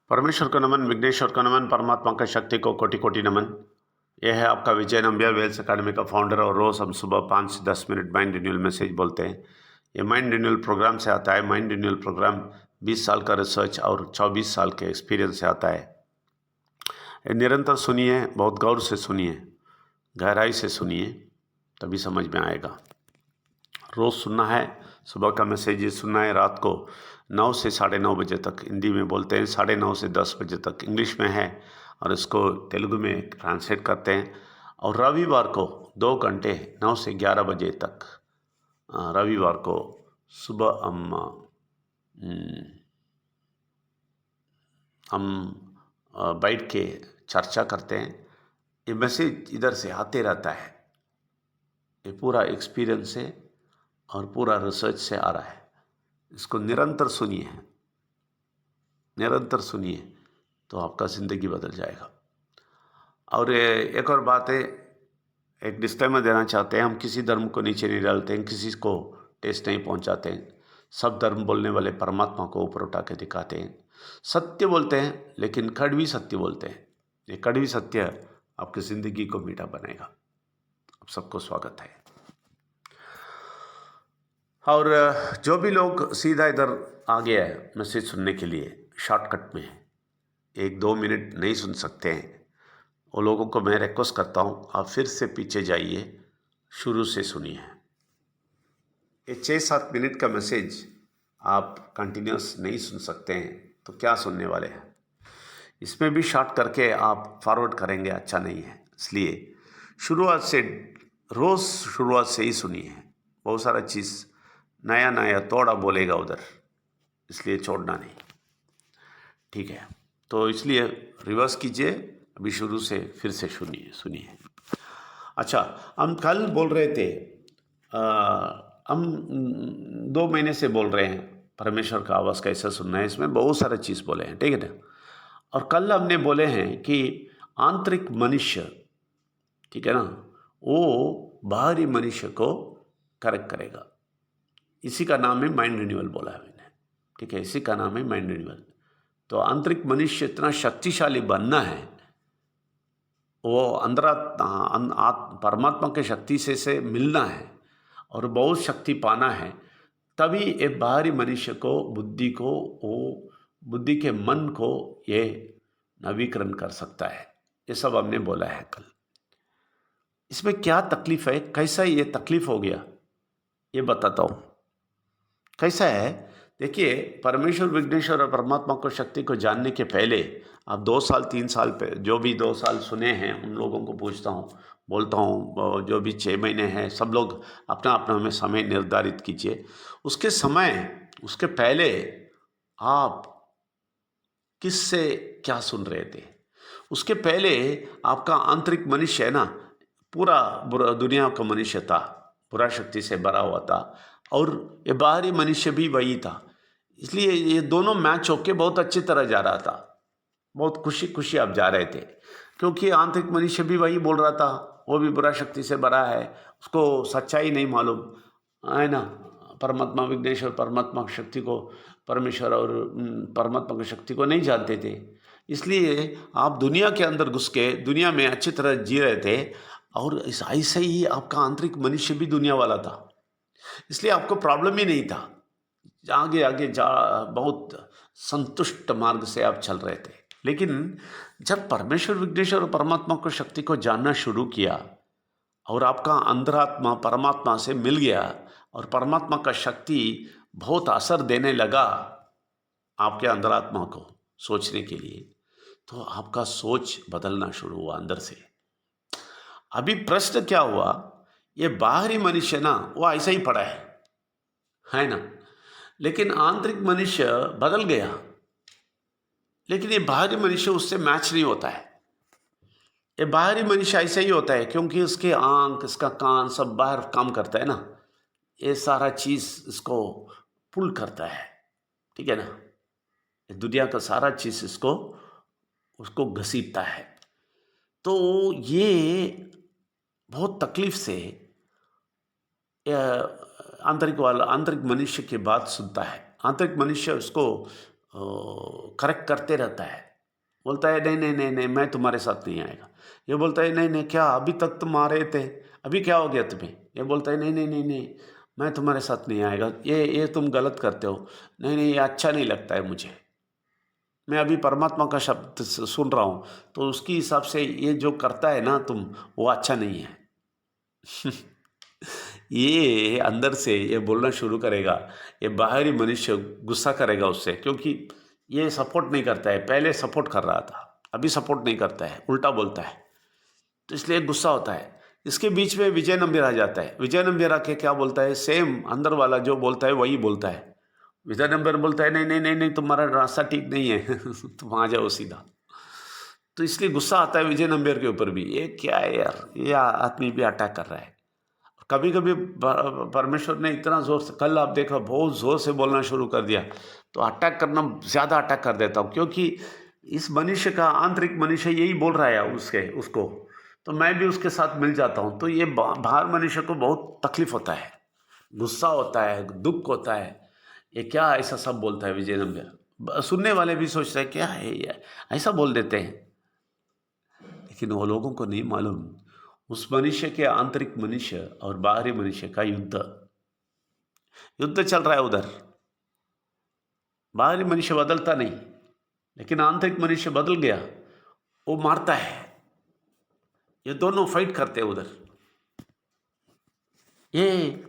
परमेश्वर को नमन, विघ्नेश्वर को नमन, परमात्मा का शक्ति को कोटि कोटि नमन। यह है आपका विजय नंबिया वेल्स अकेडमी का फाउंडर और रोज़ हम सुबह 5 से 10 मिनट माइंड रिन्यूअल मैसेज बोलते हैं। ये माइंड रिन्यूअल प्रोग्राम से आता है। माइंड रिन्यूअल प्रोग्राम 20 साल का रिसर्च और 24 साल के एक्सपीरियंस से आता है। ये निरंतर सुनिए, बहुत गौर से सुनिए, गहराई से सुनिए, तभी समझ में आएगा। रोज़ सुनना है, सुबह का मैसेज ये सुनना है, रात को 9 से 9:30 बजे तक हिंदी में बोलते हैं, 9:30 से 10 बजे तक इंग्लिश में है और इसको तेलुगु में ट्रांसलेट करते हैं। और रविवार को 2 घंटे 9 से 11 बजे तक रविवार को सुबह हम बैठ के चर्चा करते हैं। ये मैसेज इधर से आते रहता है। ये पूरा एक्सपीरियंस है और पूरा रिसर्च से आ रहा है। इसको निरंतर सुनिए, निरंतर सुनिए तो आपका ज़िंदगी बदल जाएगा। और एक और बात है, एक डिस्क्लेमर देना चाहते हैं, हम किसी धर्म को नीचे नहीं डालते हैं, किसी को टेस्ट नहीं पहुंचाते हैं। सब धर्म बोलने वाले परमात्मा को ऊपर उठा के दिखाते हैं। सत्य बोलते हैं लेकिन कड़वी सत्य बोलते हैं। ये कड़वी सत्य आपकी ज़िंदगी को मीठा बनाएगा। आप सबको स्वागत है। और जो भी लोग सीधा इधर आ गया है मैसेज सुनने के लिए, शॉर्टकट में 1-2 मिनट नहीं सुन सकते हैं, वो लोगों को मैं रिक्वेस्ट करता हूँ, आप फिर से पीछे जाइए, शुरू से सुनिए। ये 6-7 मिनट का मैसेज आप कंटिन्यूस नहीं सुन सकते हैं तो क्या सुनने वाले हैं। इसमें भी शॉर्ट करके आप फॉरवर्ड करेंगे, अच्छा नहीं है। इसलिए शुरुआत से, रोज़ शुरुआत से ही सुनिए। बहुत सारा चीज़ नया नया थोड़ा बोलेगा उधर, इसलिए छोड़ना नहीं, ठीक है। तो इसलिए रिवर्स कीजिए, अभी शुरू से फिर से सुनिए। अच्छा, हम कल बोल रहे थे, हम 2 महीने से बोल रहे हैं परमेश्वर का आवाज़ कैसे सुनना है। इसमें बहुत सारे चीज़ बोले हैं, ठीक है ना। और कल हमने बोले हैं कि आंतरिक मनुष्य, ठीक है ना, वो बाहरी मनुष्य को करेक्ट करेगा। इसी का नाम है माइंड रिन्यूअल, बोला है मैंने, ठीक है। इसी का नाम है माइंड रिन्यूअल। तो आंतरिक मनुष्य इतना शक्तिशाली बनना है, वो परमात्मा के शक्ति से मिलना है और बहुत शक्ति पाना है, तभी एक बाहरी मनुष्य को, बुद्धि को, वो बुद्धि के मन को ये नवीकरण कर सकता है। ये सब हमने बोला है कल। इसमें क्या तकलीफ है, कैसा ये तकलीफ हो गया, ये बताता हूँ। कैसा है, देखिए, परमेश्वर, विघ्नेश्वर और परमात्मा को शक्ति को जानने के पहले आप 2 साल 3 साल पे, जो भी 2 साल सुने हैं उन लोगों को पूछता हूँ, बोलता हूँ, जो भी 6 महीने हैं, सब लोग अपना अपना में समय निर्धारित कीजिए। उसके पहले आप किससे क्या सुन रहे थे। उसके पहले आपका आंतरिक मनुष्य है ना, पूरा बुरा दुनिया का मनुष्य था, बुरा शक्ति से भरा हुआ था, और ये बाहरी मनुष्य भी वही था। इसलिए ये दोनों मैच होके बहुत अच्छी तरह जा रहा था, बहुत खुशी खुशी आप जा रहे थे, क्योंकि आंतरिक मनुष्य भी वही बोल रहा था, वो भी बुरा शक्ति से भरा है, उसको सच्चाई नहीं मालूम है ना। परमात्मा, विघ्नेश्वर परमात्मा की शक्ति को, परमेश्वर और परमात्मा की शक्ति को नहीं जानते थे। इसलिए आप दुनिया के अंदर घुस के दुनिया में अच्छी तरह जी रहे थे, और ऐसे ही आपका आंतरिक मनुष्य भी दुनिया वाला था। इसलिए आपको प्रॉब्लम ही नहीं था, आगे आगे जा बहुत संतुष्ट मार्ग से आप चल रहे थे। लेकिन जब परमेश्वर, विघ्नेश्वर और परमात्मा को शक्ति को जानना शुरू किया और आपका अंतरात्मा परमात्मा से मिल गया और परमात्मा का शक्ति बहुत असर देने लगा आपके अंतरात्मा को सोचने के लिए, तो आपका सोच बदलना शुरू हुआ अंदर से। अभी प्रश्न क्या हुआ, ये बाहरी मनुष्य ना, वो ऐसा ही पड़ा है ना, लेकिन आंतरिक मनुष्य बदल गया। लेकिन ये बाहरी मनुष्य उससे मैच नहीं होता है। ये बाहरी मनुष्य ऐसा ही होता है क्योंकि उसके आंख, इसका कान सब बाहर काम करता है ना, ये सारा चीज़ इसको पुल करता है, ठीक है ना। ये दुनिया का सारा चीज़ उसको घसीटता है। तो ये बहुत तकलीफ से आंतरिक मनुष्य की बात सुनता है। आंतरिक मनुष्य उसको करेक्ट करते रहता है। बोलता है नहीं नहीं नहीं नहीं मैं तुम्हारे साथ नहीं आएगा। ये बोलता है नहीं नहीं क्या अभी तक तुम आ रहे थे, अभी क्या हो गया तुम्हें? ये बोलता है नहीं नहीं नहीं नहीं मैं तुम्हारे साथ नहीं आएगा, ये तुम गलत करते हो, नहीं नहीं ये अच्छा नहीं लगता है मुझे, मैं अभी परमात्मा का शब्द सुन रहा हूँ, तो उसके हिसाब से ये जो करता है ना तुम, वो अच्छा नहीं है। ये अंदर से ये बोलना शुरू करेगा, ये बाहरी मनुष्य गुस्सा करेगा उससे, क्योंकि ये सपोर्ट नहीं करता है, पहले सपोर्ट कर रहा था, अभी सपोर्ट नहीं करता है, उल्टा बोलता है, तो इसलिए गुस्सा होता है। इसके बीच में विजय नंबर आ जाता है। विजय नंबर आके क्या बोलता है, सेम अंदर वाला जो बोलता है वही बोलता है। विजय नंबर बोलता है नहीं नहीं नहीं नहीं तुम्हारा रास्ता ठीक नहीं है, तुम आ जाओ सीधा। तो इसलिए गुस्सा आता है विजय नंबर के ऊपर भी, ये क्या है यार, ये आदमी भी अटैक कर रहा है। कभी कभी परमेश्वर ने इतना जोर से, कल आप देखो बहुत जोर से बोलना शुरू कर दिया, तो अटैक करना, ज़्यादा अटैक कर देता हूँ, क्योंकि इस मनुष्य का आंतरिक मनुष्य यही बोल रहा है उसको, तो मैं भी उसके साथ मिल जाता हूँ। तो ये बाहर मनुष्य को बहुत तकलीफ होता है, गुस्सा होता है, दुख होता है, ये क्या ऐसा सब बोलता है विजय नंबर। सुनने वाले भी सोचते हैं क्या है ये, ऐसा बोल देते हैं, लेकिन वो लोगों को नहीं मालूम उस मनुष्य के आंतरिक मनुष्य और बाहरी मनुष्य का युद्ध चल रहा है उधर। बाहरी मनुष्य बदलता नहीं, लेकिन आंतरिक मनुष्य बदल गया, वो मारता है। ये दोनों फाइट करते हैं उधर। ये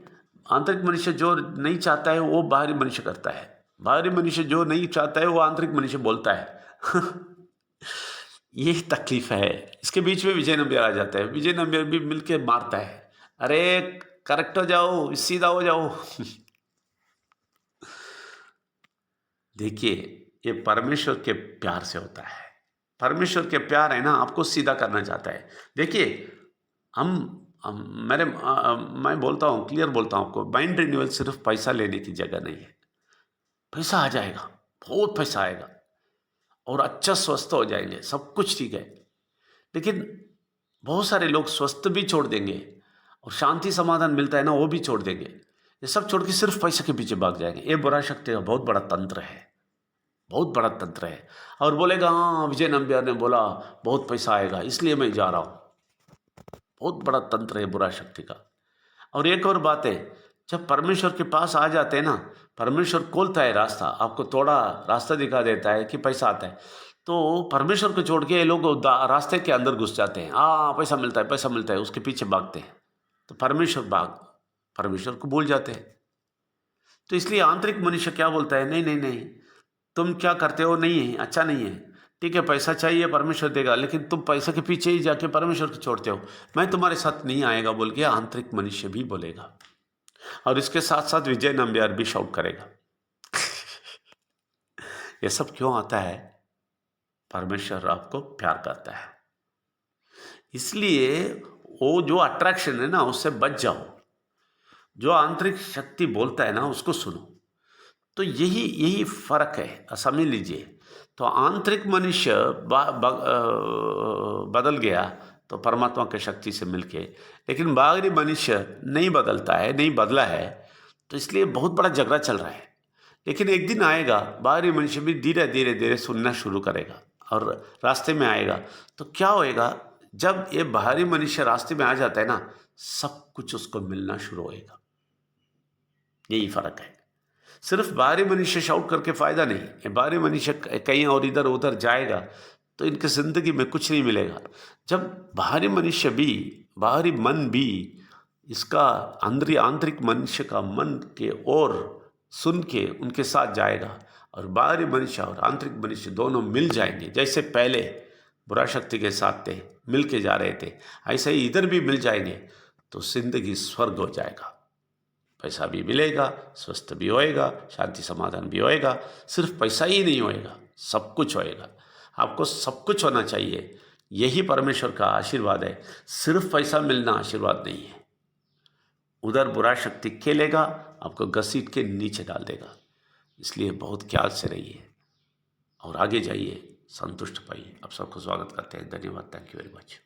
आंतरिक मनुष्य जो नहीं चाहता है वो बाहरी मनुष्य करता है, बाहरी मनुष्य जो नहीं चाहता है वो आंतरिक मनुष्य बोलता है। ये तकलीफ है। इसके बीच में विजय नंबर आ जाता है, विजय नंबर भी मिलके मारता है, अरे करेक्ट हो जाओ, सीधा हो जाओ। देखिए ये परमेश्वर के प्यार से होता है। परमेश्वर के प्यार है ना, आपको सीधा करना चाहता है। देखिए मैं बोलता हूँ, क्लियर बोलता हूँ आपको, माइंड रिन्यूअल सिर्फ पैसा लेने की जगह नहीं है। पैसा आ जाएगा, बहुत पैसा आएगा और अच्छा स्वस्थ हो जाएंगे, सब कुछ ठीक है, लेकिन बहुत सारे लोग स्वस्थ भी छोड़ देंगे और शांति समाधान मिलता है ना वो भी छोड़ देंगे। ये सब छोड़ के सिर्फ पैसे के पीछे भाग जाएंगे। ये बुरा शक्ति का बहुत बड़ा तंत्र है, बहुत बड़ा तंत्र है। और बोलेगा हाँ विजय नंबियार ने बोला बहुत पैसा आएगा इसलिए मैं जा रहा हूँ, बहुत बड़ा तंत्र है बुरा शक्ति का। और एक और बात है, जब परमेश्वर के पास आ जाते हैं ना, परमेश्वर खोलता है रास्ता, आपको थोड़ा रास्ता दिखा देता है कि पैसा आता है, तो परमेश्वर को छोड़ के ये लोग रास्ते के अंदर घुस जाते हैं। पैसा मिलता है, पैसा मिलता है, उसके पीछे भागते हैं, तो परमेश्वर को भूल जाते हैं। तो इसलिए आंतरिक मनुष्य क्या बोलता है, नहीं नहीं नहीं तुम क्या करते हो नहीं है, अच्छा नहीं है, ठीक है पैसा चाहिए परमेश्वर देगा, लेकिन तुम पैसा के पीछे ही जाके परमेश्वर को छोड़ते हो, मैं तुम्हारे साथ नहीं आएगा बोल के आंतरिक मनुष्य भी बोलेगा। और इसके साथ साथ विजय नंबियार भी शाउट करेगा। ये सब क्यों आता है? परमेश्वर आपको प्यार करता है, इसलिए वो जो अट्रैक्शन है ना उससे बच जाओ। जो आंतरिक शक्ति बोलता है ना उसको सुनो। तो यही फर्क है, समझ लीजिए। तो आंतरिक मनुष्य बदल गया तो परमात्मा की शक्ति से मिलके, लेकिन बाहरी मनुष्य नहीं बदलता है, नहीं बदला है, तो इसलिए बहुत बड़ा झगड़ा चल रहा है। लेकिन एक दिन आएगा बाहरी मनुष्य भी धीरे धीरे धीरे सुनना शुरू करेगा और रास्ते में आएगा। तो क्या होएगा, जब ये बाहरी मनुष्य रास्ते में आ जाता है ना, सब कुछ उसको मिलना शुरू होएगा। यही फर्क है। सिर्फ बाहरी मनुष्य शाउट करके फायदा नहीं है, बाहरी मनुष्य कहीं और इधर उधर जाएगा तो इनकी जिंदगी में कुछ नहीं मिलेगा। जब बाहरी मनुष्य भी, बाहरी मन भी इसका आंतरिक मनुष्य का मन के और सुन के उनके साथ जाएगा, और बाहरी मनुष्य और आंतरिक मनुष्य दोनों मिल जाएंगे। जैसे पहले बुरा शक्ति के साथ थे, मिल के जा रहे थे, ऐसे ही इधर भी मिल जाएंगे तो जिंदगी स्वर्ग हो जाएगा। पैसा भी मिलेगा, स्वस्थ भी होएगा, शांति समाधान भी होएगा। सिर्फ पैसा ही नहीं होएगा, सब कुछ होएगा। आपको सब कुछ होना चाहिए, यही परमेश्वर का आशीर्वाद है। सिर्फ पैसा मिलना आशीर्वाद नहीं है। उधर बुरा शक्ति खेलेगा, आपको घसीट के नीचे डाल देगा। इसलिए बहुत ख्याल से रहिए और आगे जाइए, संतुष्ट पाइए। आप सबको स्वागत करते हैं। धन्यवाद। Thank you very much.